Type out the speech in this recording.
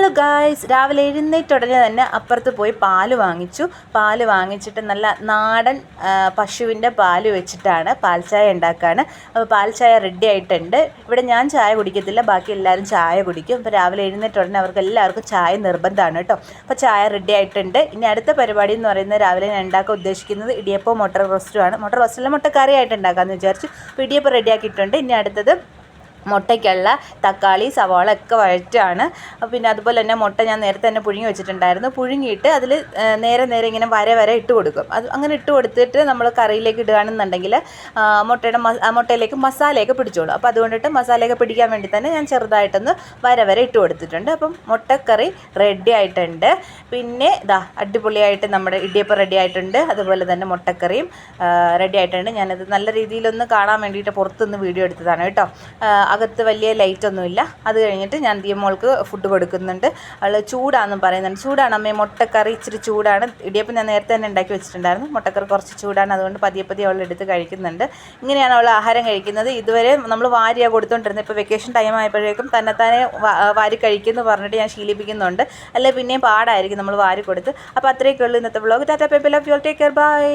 Hello guys, രാവിലെ എഴുന്നേറ്റ ഉടനെ തന്നെ അപ്പുറത്ത് പോയി പാല് വാങ്ങിച്ചിട്ട് നല്ല നാടൻ പശുവിൻ്റെ പാല് വെച്ചിട്ടാണ് പാൽ ചായ ഉണ്ടാക്കുകയാണ്. അപ്പോൾ പാൽ ചായ റെഡി ആയിട്ടുണ്ട്. ഇവിടെ ഞാൻ ചായ കുടിക്കത്തില്ല, ബാക്കി എല്ലാവരും ചായ കുടിക്കും. അപ്പോൾ രാവിലെ എഴുന്നേറ്റ ഉടനെ അവർക്ക് എല്ലാവർക്കും ചായ നിർബന്ധമാണ് കേട്ടോ. അപ്പോൾ ചായ റെഡി ആയിട്ടുണ്ട്. ഇനി അടുത്ത പരിപാടി എന്ന് പറയുന്നത് രാവിലെ ഞാൻ ഉണ്ടാക്കാൻ ഉദ്ദേശിക്കുന്നത് ഇടിയപ്പവും മുട്ട റോസ്റ്റുമാണ്. മുട്ട റോസ്റ്റല്ല, മുട്ടക്കറി ആയിട്ട് ഉണ്ടാക്കാമെന്ന് വിചാരിച്ചു. അപ്പോൾ ഇടിയപ്പം റെഡിയാക്കിയിട്ടുണ്ട്. ഇനി അടുത്തത് മുട്ടയ്ക്കുള്ള തക്കാളി സവാള ഒക്കെ വഴറ്റാണ്. പിന്നെ അതുപോലെ തന്നെ മുട്ട ഞാൻ നേരത്തെ തന്നെ പുഴുങ്ങി വെച്ചിട്ടുണ്ടായിരുന്നു. പുഴുങ്ങിയിട്ട് അതിൽ നേരെ ഇങ്ങനെ വര ഇട്ട് കൊടുക്കും. അത് അങ്ങനെ ഇട്ട് കൊടുത്തിട്ട് നമ്മൾ കറിയിലേക്ക് ഇടുകയാണെന്നുണ്ടെങ്കിൽ മുട്ടയിലേക്ക് മസാലയൊക്കെ പിടിച്ചോളും. അപ്പോൾ അതുകൊണ്ടിട്ട് മസാലയൊക്കെ പിടിക്കാൻ വേണ്ടി തന്നെ ഞാൻ ചെറുതായിട്ടൊന്ന് വര ഇട്ട് കൊടുത്തിട്ടുണ്ട്. അപ്പം മുട്ടക്കറി റെഡി ആയിട്ടുണ്ട്. പിന്നെ അടിപൊളിയായിട്ട് നമ്മുടെ ഇടിയപ്പം റെഡി ആയിട്ടുണ്ട്. അതുപോലെ തന്നെ മുട്ടക്കറിയും റെഡി ആയിട്ടുണ്ട്. ഞാനത് നല്ല രീതിയിലൊന്ന് കാണാൻ വേണ്ടിയിട്ട് പുറത്തുനിന്ന് വീഡിയോ എടുത്തതാണ് കേട്ടോ. അകത്ത് വലിയ ലൈറ്റൊന്നുമില്ല. അത് കഴിഞ്ഞിട്ട് ഞാൻ മോൾക്ക് ഫുഡ് കൊടുക്കുന്നുണ്ട്. അവൾ ചൂടാണെന്നും പറയുന്നുണ്ട്. ചൂടാണ് അമ്മേ, മുട്ടക്കറി ഇച്ചിരി ചൂടാണ്. ഇടിയപ്പം ഞാൻ നേരത്തെ തന്നെ ഉണ്ടാക്കി വെച്ചിട്ടുണ്ടായിരുന്നു. മുട്ടക്കറി കുറച്ച് ചൂടാണ്, അതുകൊണ്ട് പതിയെ അവൾ എടുത്ത് കഴിക്കുന്നുണ്ട്. ഇങ്ങനെയാണ് അവൾ ആഹാരം കഴിക്കുന്നത്. ഇതുവരെ നമ്മൾ വാരിയാണ് കൊടുത്തുകൊണ്ടിരുന്നത്. ഇപ്പോൾ വെക്കേഷൻ ടൈം ആയപ്പോഴേക്കും തന്നെത്താനെ വാരി കഴിക്കുമെന്ന് പറഞ്ഞിട്ട് ഞാൻ ശീലിപ്പിക്കുന്നുണ്ട്. അല്ലെ പിന്നെയും പാടായിരിക്കും നമ്മൾ വാരി കൊടുത്ത്. അപ്പോൾ അത്രയൊക്കെ ഉള്ളൂ ഇന്നത്തെ vlog. Tata bye bye, love you all, take care, by.